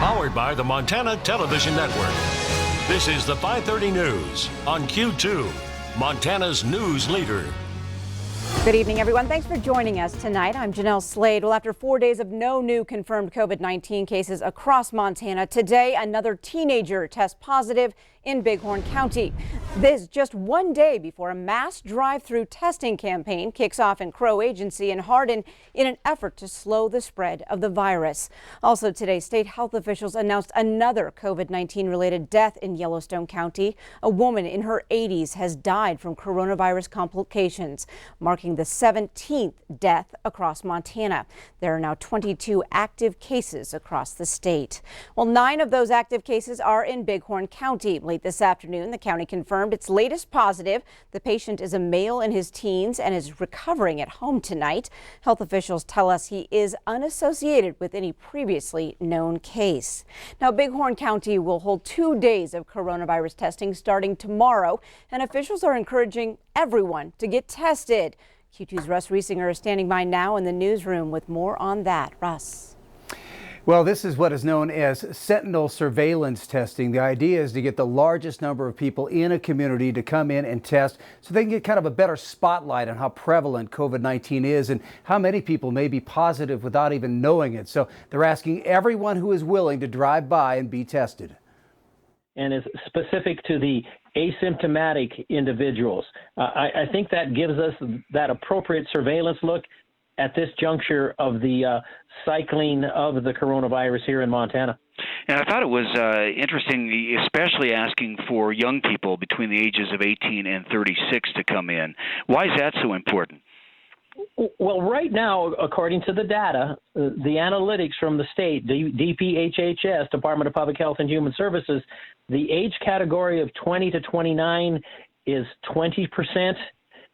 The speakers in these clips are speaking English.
Powered by the Montana Television Network. This is the 530 News on Q2, Montana's news leader. Good evening, everyone. Thanks for joining us tonight. I'm Jeanelle Slade. Well, after 4 days of no new confirmed COVID-19 cases across Montana, today another teenager tests positive in Bighorn County. This just 1 day before a mass drive-through testing campaign kicks off in Crow Agency and Hardin in an effort to slow the spread of the virus. Also today, state health officials announced another COVID-19 related death in Yellowstone County. A woman in her 80s has died from coronavirus complications, marking the 17th death across Montana. There are now 22 active cases across the state. Well, 9 of those active cases are in Bighorn County. Late this afternoon, the county confirmed its latest positive. The patient is a male in his teens and is recovering at home tonight. Health officials tell us he is unassociated with any previously known case. Now, Bighorn County will hold 2 days of coronavirus testing starting tomorrow, and officials are encouraging everyone to get tested. Q2's Russ Riesinger is standing by now in the newsroom with more on that. Russ. Well, this is what is known as sentinel surveillance testing. The idea is to get the largest number of people in a community to come in and test so they can get kind of a better spotlight on how prevalent COVID-19 is and how many people may be positive without even knowing it. So they're asking everyone who is willing to drive by and be tested. And is specific to the asymptomatic individuals. I think that gives us that appropriate surveillance look at this juncture of the cycling of the coronavirus here in Montana. And I thought it was interesting, especially asking for young people between the ages of 18 and 36 to come in. Why is that so important? Well, right now, according to the data, the analytics from the state, the DPHHS, Department of Public Health and Human Services, the age category of 20 to 29 is 20%.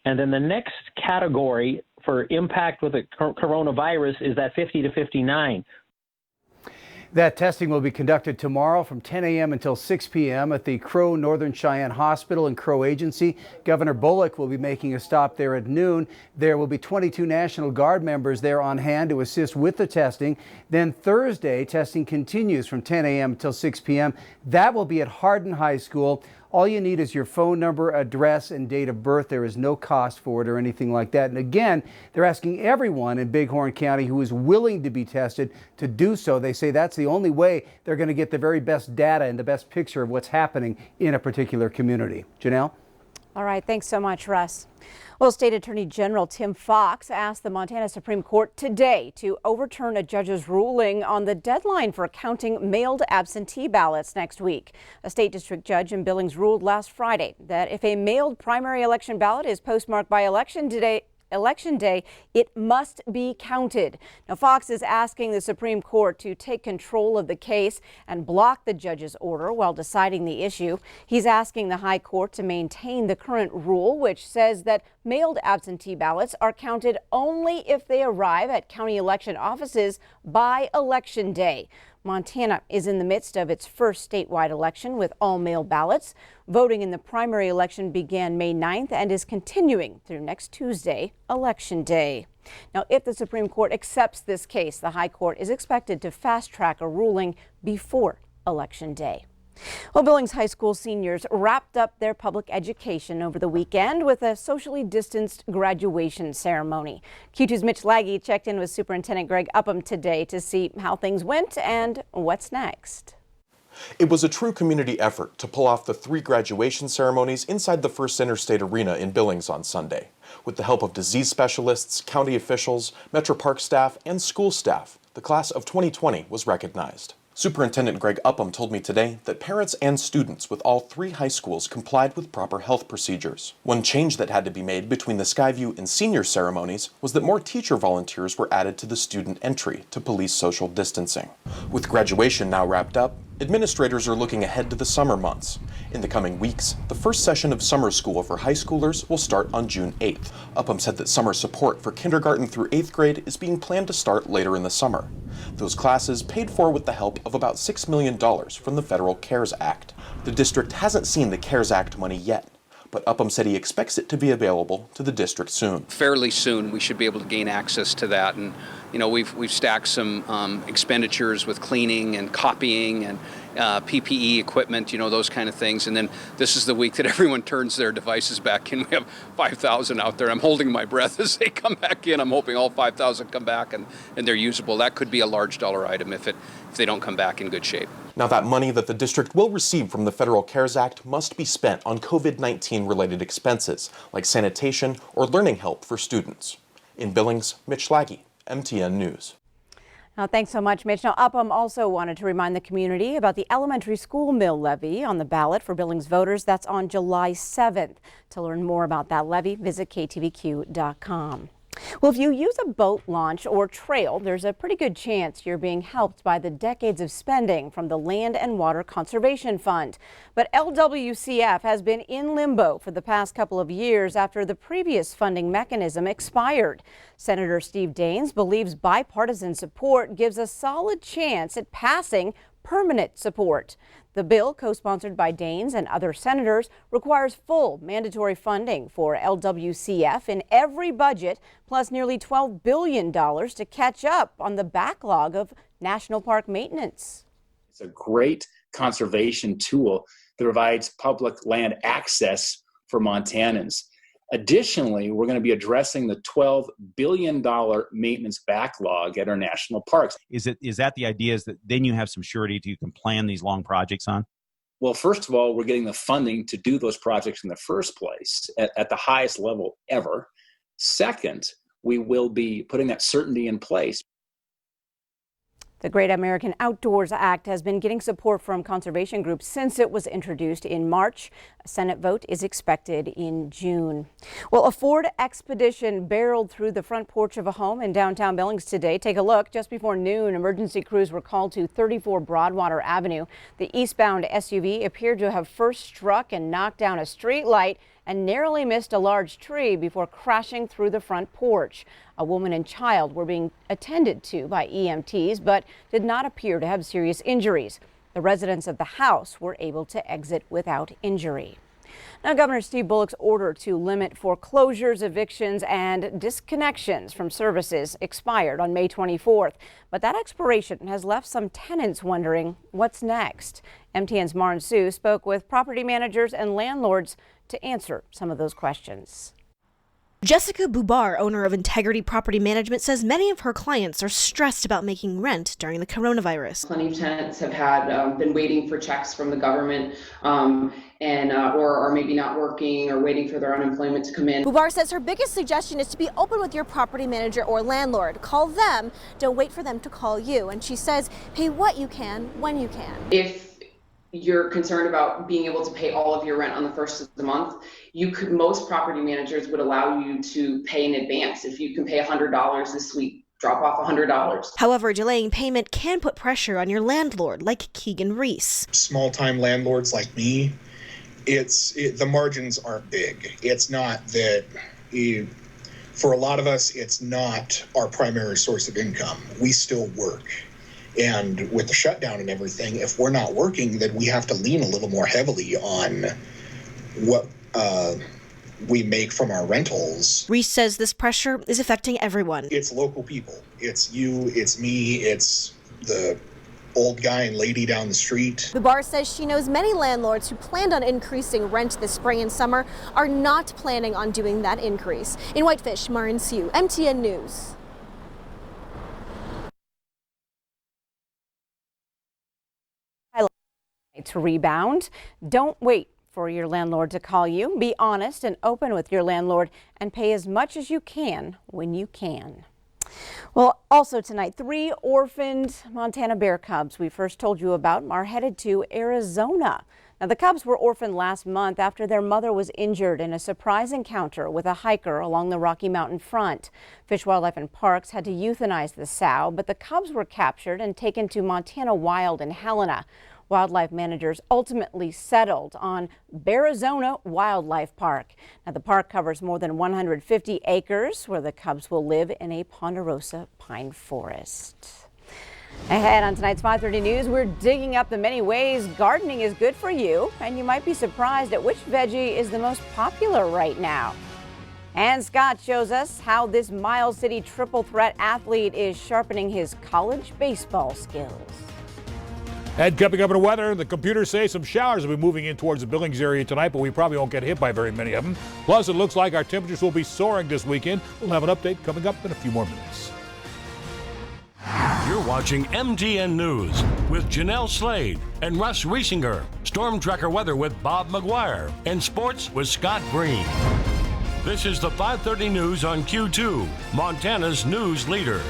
And then the next category for impact with the coronavirus is that 50 to 59. That testing will be conducted tomorrow from 10 a.m. until 6 p.m. at the Crow Northern Cheyenne Hospital and Crow Agency. Governor Bullock will be making a stop there at noon. There will be 22 National Guard members there on hand to assist with the testing. Then Thursday, testing continues from 10 a.m. until 6 p.m. That will be at Hardin High School. All you need is your phone number, address, and date of birth. There is no cost for it or anything like that. And again, they're asking everyone in Bighorn County who is willing to be tested to do so. They say that's the only way they're going to get the very best data and the best picture of what's happening in a particular community. Jeanelle? All right. Thanks so much, Russ. Well, State Attorney General Tim Fox asked the Montana Supreme Court today to overturn a judge's ruling on the deadline for counting mailed absentee ballots next week. A state district judge in Billings ruled last Friday that if a mailed primary election ballot is postmarked by election day, it must be counted. Now, Fox is asking the Supreme Court to take control of the case and block the judge's order while deciding the issue. He's asking the High Court to maintain the current rule, which says that mailed absentee ballots are counted only if they arrive at county election offices by Election Day. Montana is in the midst of its first statewide election with all mail ballots. Voting in the primary election began May 9th and is continuing through next Tuesday, Election Day. Now, if the Supreme Court accepts this case, the High Court is expected to fast track a ruling before Election Day. Well, Billings High School seniors wrapped up their public education over the weekend with a socially distanced graduation ceremony. Q2's Mitch Laggy checked in with Superintendent Greg Upham today to see how things went and what's next. It was a true community effort to pull off the 3 graduation ceremonies inside the First Interstate Arena in Billings on Sunday. With the help of disease specialists, county officials, Metro Park staff, and school staff, the class of 2020 was recognized. Superintendent Greg Upham told me today that parents and students with all 3 high schools complied with proper health procedures. One change that had to be made between the Skyview and senior ceremonies was that more teacher volunteers were added to the student entry to police social distancing. With graduation now wrapped up, administrators are looking ahead to the summer months. In the coming weeks, the first session of summer school for high schoolers will start on June 8th. Upham said that summer support for kindergarten through 8th grade is being planned to start later in the summer. Those classes paid for with the help of about $6 million from the Federal CARES Act. The district hasn't seen the CARES Act money yet, but Upham said he expects it to be available to the district soon. Fairly soon we should be able to gain access to that, and we've stacked some expenditures with cleaning and copying and PPE equipment, those kind of things. And then this is the week that everyone turns their devices back in. We have 5,000 out there. I'm holding my breath as they come back in. I'm hoping all 5,000 come back and they're usable. That could be a large dollar item if they don't come back in good shape. Now, that money that the district will receive from the Federal CARES Act must be spent on COVID-19 related expenses like sanitation or learning help for students. In Billings, Mitch Schlage, MTN News. Now, thanks so much, Mitch. Now, Upham also wanted to remind the community about the elementary school mill levy on the ballot for Billings voters. That's on July 7th. To learn more about that levy, visit ktvq.com. Well, if you use a boat launch or trail, there's a pretty good chance you're being helped by the decades of spending from the Land and Water Conservation Fund. But LWCF has been in limbo for the past couple of years after the previous funding mechanism expired. Senator Steve Daines believes bipartisan support gives a solid chance at passing permanent support. The bill, co-sponsored by Daines and other senators, requires full mandatory funding for LWCF in every budget, plus nearly $12 billion to catch up on the backlog of national park maintenance. It's a great conservation tool that provides public land access for Montanans. Additionally, we're going to be addressing the $12 billion maintenance backlog at our national parks. Is that the idea, is that then you have some surety you can plan these long projects on? Well, first of all, we're getting the funding to do those projects in the first place at the highest level ever. Second, we will be putting that certainty in place. The Great American Outdoors Act has been getting support from conservation groups since it was introduced in March. A Senate vote is expected in June. Well, a Ford Expedition barreled through the front porch of a home in downtown Billings today. Take a look. Just before noon, emergency crews were called to 34 Broadwater Avenue. The eastbound SUV appeared to have first struck and knocked down a street light and narrowly missed a large tree before crashing through the front porch. A woman and child were being attended to by EMTs, but did not appear to have serious injuries. The residents of the house were able to exit without injury. Now, Governor Steve Bullock's order to limit foreclosures, evictions, and disconnections from services expired on May 24th. But that expiration has left some tenants wondering what's next. MTN's Maren Sue spoke with property managers and landlords to answer some of those questions. Jessica Bubar, owner of Integrity Property Management, says many of her clients are stressed about making rent during the coronavirus. Plenty of tenants have been waiting for checks from the government or are maybe not working or waiting for their unemployment to come in. Bubar says her biggest suggestion is to be open with your property manager or landlord. Call them, don't wait for them to call you. And she says pay what you can when you can. If you're concerned about being able to pay all of your rent on the first of the month, most property managers would allow you to pay in advance. If you can pay $100 this week, drop off $100. However, delaying payment can put pressure on your landlord, like Keegan Reese. Small-time landlords like me, the margins aren't big. It's not that, for a lot of us, it's not our primary source of income. We still work. And with the shutdown and everything, if we're not working, then we have to lean a little more heavily on what we make from our rentals. Reese says this pressure is affecting everyone. It's local people. It's you, it's me, it's the old guy and lady down the street. Bubar says she knows many landlords who planned on increasing rent this spring and summer are not planning on doing that increase. In Whitefish, Maren Sue, MTN News. To rebound, don't wait for your landlord to call you. Be honest and open with your landlord and pay as much as you can when you can. Well, also tonight, 3 orphaned Montana bear cubs we first told you about are headed to Arizona. Now, the cubs were orphaned last month after their mother was injured in a surprise encounter with a hiker along the Rocky Mountain front. Fish, Wildlife and Parks had to euthanize the sow, but the cubs were captured and taken to Montana Wild in Helena. Wildlife managers ultimately settled on Arizona Wildlife Park. Now, the park covers more than 150 acres where the cubs will live in a ponderosa pine forest. Ahead on tonight's 5:30 News, we're digging up the many ways gardening is good for you, and you might be surprised at which veggie is the most popular right now. And Scott shows us how this Miles City triple threat athlete is sharpening his college baseball skills. And coming up in the weather, the computers say some showers will be moving in towards the Billings area tonight, but we probably won't get hit by very many of them. Plus, it looks like our temperatures will be soaring this weekend. We'll have an update coming up in a few more minutes. You're watching MTN News with Jeanelle Slade and Russ Riesinger. Storm Tracker weather with Bob McGuire. And sports with Scott Green. This is the 5:30 News on Q2, Montana's news leader.